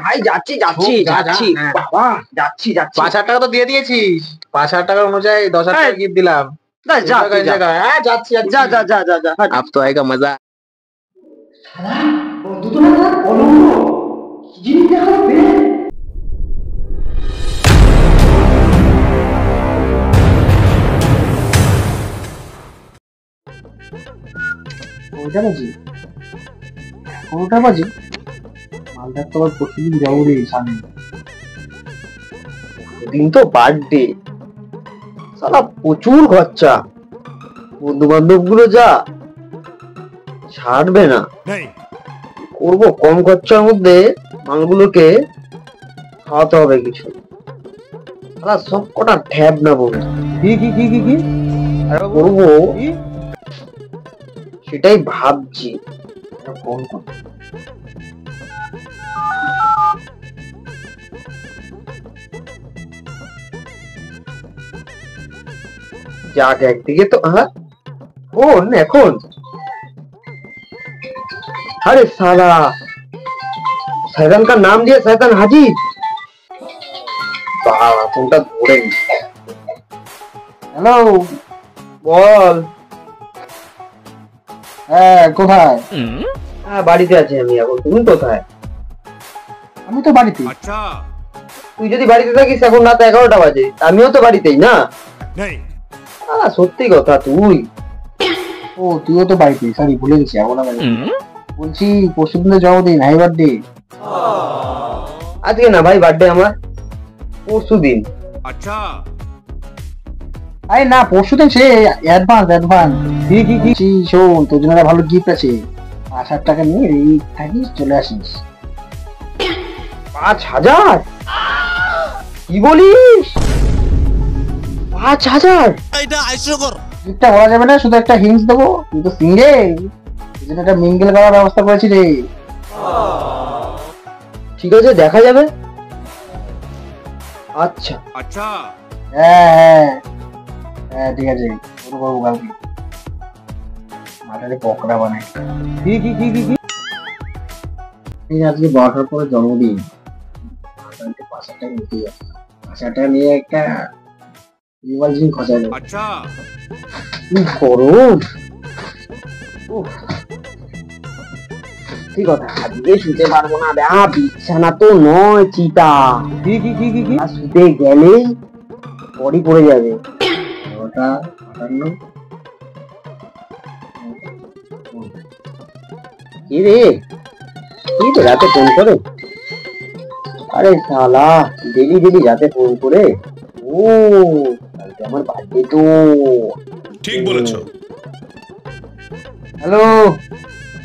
ভাই যাচ্ছি যাচ্ছি যাচ্ছি বাবা যাচ্ছি যাচ্ছি। 5,000 টাকা তো দিয়ে দিয়েছিস। 5,000 টাকার অনুযায়ী 10,000 টাকা গিফট দিলাম। যা যা যা যা যা। अब तो आएगा मजा। বন্ধু না বলো কি জিনিস দেখালো বে? কোনটা বাজে মালদার তো আবার প্রতিদিন যাবো রে সামনে। দিন তো বার্থডে, সালা প্রচুর খরচা। বন্ধু বান্ধব গুলো যা ছাড়বে না। করবো কম খরচার মধ্যে মালগুলোকে খাওয়াতে হবে কিছু। সালা সব কটা ঠ্যাব না বন্ধু। কি কি কি কি কি করবো সেটাই ভাবছি। ফোন কর। যাক একদিকে তো ফোন এখন। अरे साला शैतान का नाम लिया शैतान हाजिर। ফোনটা ধরে নি। হ্যালো বল। হ্যাঁ কোথায়? হ্যাঁ বাড়িতে আছি আমি এখন। তুমি কোথায়? আমি তো বাড়িতে। আচ্ছা তুই যদি বাড়িতে থাকিস এখন রাত 11টা বাজে, আমিও তো বাড়িতেই না। সত্যি কথা তুই। ও তুইও তো বাড়িতে। সরি ভুলে গেছি এখন। বলছি পরশু দিনে জন্মদিন, হ্যাপি বার্থডে। আজকে না ভাই বার্থডে আমার, পরশু দিন। আচ্ছা আরে না পরশু দিন সে অ্যাডভান্স কি কি কি শোন তোর জন্য ভালো গিফট আছে। 5,000 টাকা নিয়ে রেডি থাকিস, চলে আসিস। 5,000? কি বলিস? 5,000? এটা হাস্যকর। গিফটটা বলা যাবে না, শুধু একটা হিন্টস দেবো। তুই তো সিঙ্গেল, এই জন্য একটা মিঙ্গেল করার ব্যবস্থা করেছি রে। ঠিক আছে দেখা যাবে। আচ্ছা আচ্ছা হ্যাঁ হ্যাঁ হ্যাঁ ঠিক আছে করবো কালকে। মাথায় পকড়া বানাই। কি কি কি কি কি আজকে 12টার পরে জন্মদিন। 5,000 টাকা নিতে যাবে। 5,000 টাকা নিয়ে একটা মোবাইল জিনিস খরচা দেবো। আচ্ছা খরচ ঠিক কথা। আজকে শুতে পারবো না। বিছানা তো নয় চিতা। কি কি কি কি শুতে গেলেই বডি পড়ে যাবে। ওটা কি রে রাতে ফোন করে? আরে শালা ডেলি ডেলি রাতে ফোন করে। ও কালকে আমার বার্থডে তো। ঠিক বলেছো। Hello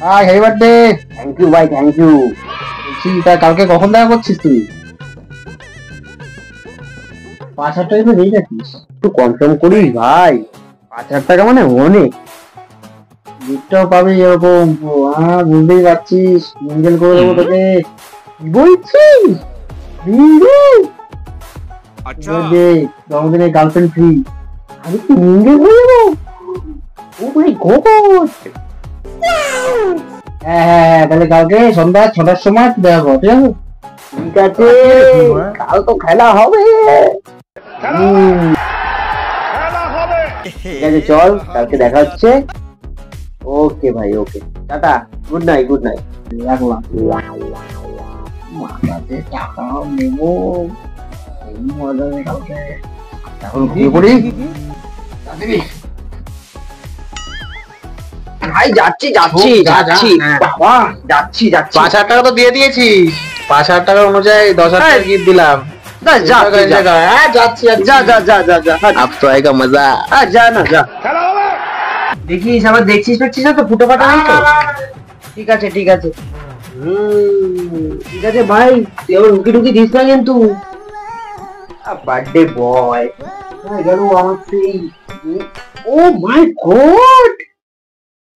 hi happy birthday. Thank you ভাই থ্যাংক ইউ। বলছি তা কালকে কখন দেখা করছিস তুই? 5,000 টাকা তো নেই রাখিস, একটু কনফার্ম করিস ভাই। 5,000 টাকা মানে অনেক। গিফটটাও পাবি এরকম। বুঝতেই পারছিস মিঙ্গেল করে দেবো তোকে। বলছিস মিঙ্গেল? আচ্ছা জন্মদিনে গার্লফ্রেন্ড ফ্রি। আমি কি মিঙ্গেল হয়ে যাবো? ও মাই গড। হ্যাঁ তাহলে কালকে সন্ধ্যা 6টার সময় দেখা করো, ঠিক আছে? ঠিক আছে কাল তো খেলা হবে। ঠিক আছে চল কালকে দেখা হচ্ছে। ওকে ভাই ওকে tata good night good night. রাখলাম। মাথাতে টাকাও নেবো এই মজা কালকে। এখন কি করি? ভাই যাচ্ছি যাচ্ছি যাচ্ছি বাবা যাচ্ছি যাচ্ছি। 5,000 টাকা তো দিয়ে দিয়েছিস। 5,000 টাকার অনুযায়ী 10,000 টাকা গিফট দিলাম। যাচ্ছি যা যা যা যা যা। अब तो आएगा मजा। যা না যা। দেখিস আবার দেখছিস দেখছিস না তো ফুটো ফাটা নেই তো? ঠিক আছে ঠিক আছে ঠিক আছে ভাই তুই আবার রুকি টুকি দিস না কিন্তু। বার্থডে বয় গেল আমার সেই। ও মাই গড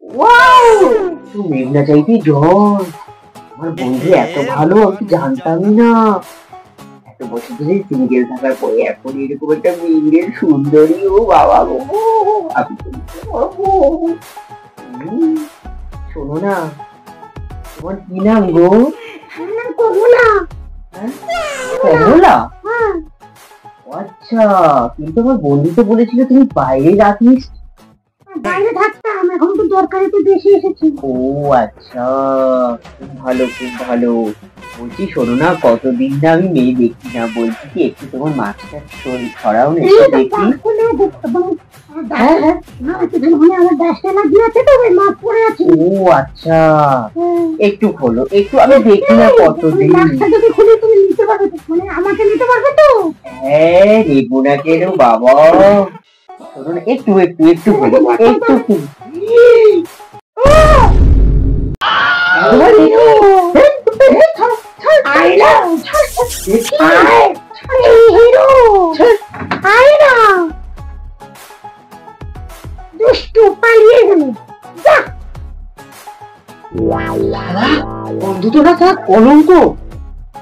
ওয়াও তুই মেঘনা চাইতি জল। আমার বন্ধু এত ভালো আমি জানতামই না। এত বছর ধরে সিঙ্গেল থাকার পরে এখন এরকম একটা মিঙ্গেল সুন্দরী। ও বাবা গো আমি শোনো না তোমার কি নাম গো? আমার নাম কমলা। আচ্ছা, কিন্তু আমার বন্ধু তো বলেছিল তুমি বাইরে রাখিস। বাইরে থাকতাম, এখন তো দরকারিতে বেশি এসেছি। ও আচ্ছা, খুব ভালো খুব ভালো। বলছি শোনো না, কতদিন না আমি মেয়ে দেখি না, বলছি কি একটু তোমার মাছটা ছড়াও না একটু দেখি। হ্যাঁ হ্যাঁ, আমার ডাস্টে লাগিয়ে আছে তো, ওই মাছ পড়ে আছে। ও আচ্ছা, একটু খোলো, একটু আমি দেখি না কতদিন। মাছটা যদি খুলে তুমি নিতে পারবে তো, মানে আমাকে নিতে পারবে তো? হ্যাঁ নেবো না কেন বাবা, শোনো না একটু একটু একটু খোলো, একটু খোলো। বন্ধু তো না স্যার, কলঙ্ক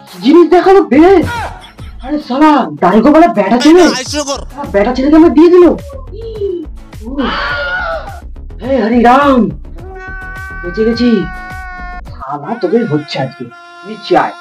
কি জিনিস দেখালো বেশ। আরে সালা ডাইগো বলা ব্যাটা ছেলে, ব্যাটা ছেলেকে আমার দিয়ে দিল। হে হরি রাম, বেঁচে গেছি। সালা তোকে হচ্ছে আজকে নিশ্চয়।